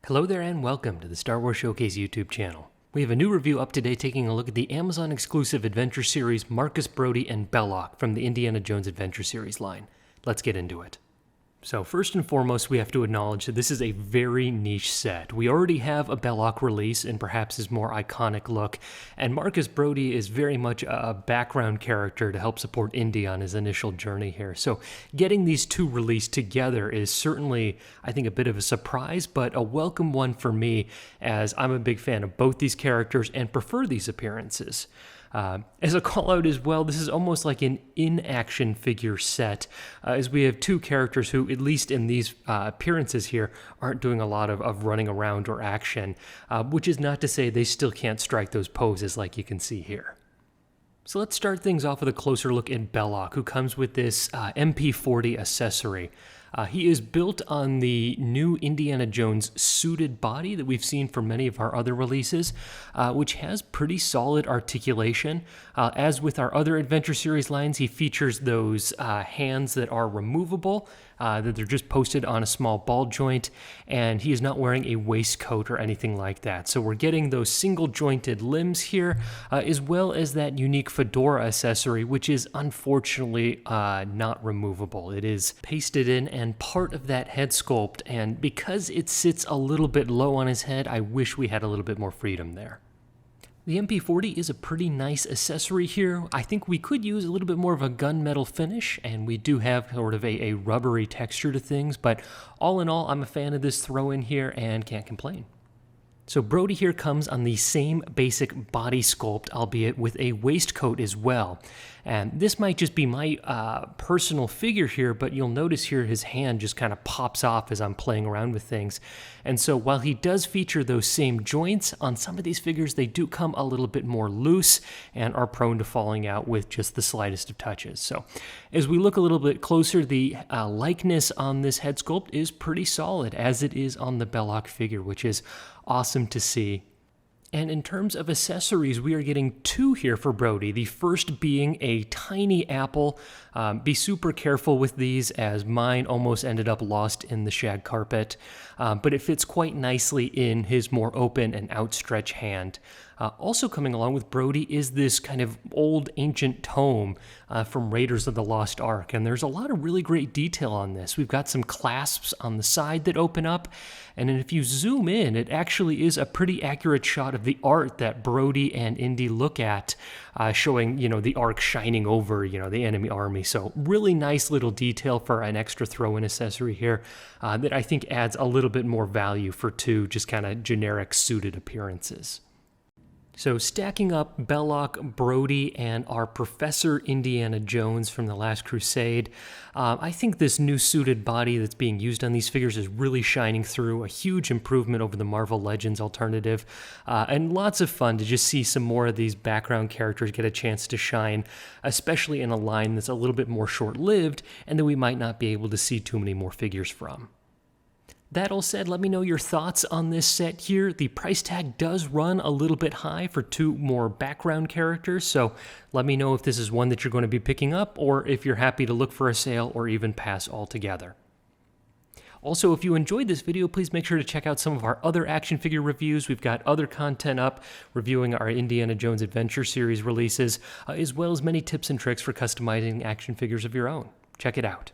Hello there and welcome to the Star Wars Showcase YouTube channel. We have a new review up today taking a look at the Amazon exclusive adventure series Marcus Brody and Belloq from the Indiana Jones Adventure Series line. Let's get into it. So first and foremost, we have to acknowledge that this is a very niche set. We already have a Belloq release and perhaps his more iconic look, and Marcus Brody is very much a background character to help support Indy on his initial journey here. So getting these two released together is certainly, I think, a bit of a surprise, but a welcome one for me, as I'm a big fan of both these characters and prefer these appearances. As a call out as well, this is almost like an in-action figure set, as we have two characters who, at least in these appearances here, aren't doing a lot of running around or action, which is not to say they still can't strike those poses like you can see here. So let's start things off with a closer look at Belloq, who comes with this MP40 accessory. He is built on the new Indiana Jones suited body that we've seen for many of our other releases, which has pretty solid articulation. As with our other Adventure Series lines, he features those hands that are removable, that they're just posted on a small ball joint, and he is not wearing a waistcoat or anything like that. So we're getting those single jointed limbs here, as well as that unique fedora accessory, which is unfortunately not removable. It is pasted in and part of that head sculpt, and because it sits a little bit low on his head, I wish we had a little bit more freedom there. The MP40 is a pretty nice accessory here. I think we could use a little bit more of a gunmetal finish, and we do have sort of a rubbery texture to things, but all in all, I'm a fan of this throw-in here and can't complain. So Brody here comes on the same basic body sculpt, albeit with a waistcoat as well. And this might just be my personal figure here, but you'll notice here his hand just kind of pops off as I'm playing around with things. And so while he does feature those same joints, on some of these figures they do come a little bit more loose and are prone to falling out with just the slightest of touches. So as we look a little bit closer, the likeness on this head sculpt is pretty solid, as it is on the Belloq figure, which is awesome to see. And in terms of accessories, we are getting two here for Brody. The first being a tiny apple. Be super careful with these, as mine almost ended up lost in the shag carpet. But it fits quite nicely in his more open and outstretched hand. Also coming along with Brody is this kind of old ancient tome from Raiders of the Lost Ark, and there's a lot of really great detail on this. We've got some clasps on the side that open up, and then if you zoom in, it actually is a pretty accurate shot of the art that Brody and Indy look at, showing, the Ark shining over, the enemy army. So really nice little detail for an extra throw-in accessory here that I think adds a little bit more value for two just kind of generic suited appearances. So stacking up Belloq, Brody, and our Professor Indiana Jones from The Last Crusade, I think this new suited body that's being used on these figures is really shining through, a huge improvement over the Marvel Legends alternative, and lots of fun to just see some more of these background characters get a chance to shine, especially in a line that's a little bit more short-lived and that we might not be able to see too many more figures from. That all said, let me know your thoughts on this set here. The price tag does run a little bit high for two more background characters, so let me know if this is one that you're going to be picking up, or if you're happy to look for a sale or even pass altogether. Also, if you enjoyed this video, please make sure to check out some of our other action figure reviews. We've got other content up reviewing our Indiana Jones Adventure Series releases, as well as many tips and tricks for customizing action figures of your own. Check it out.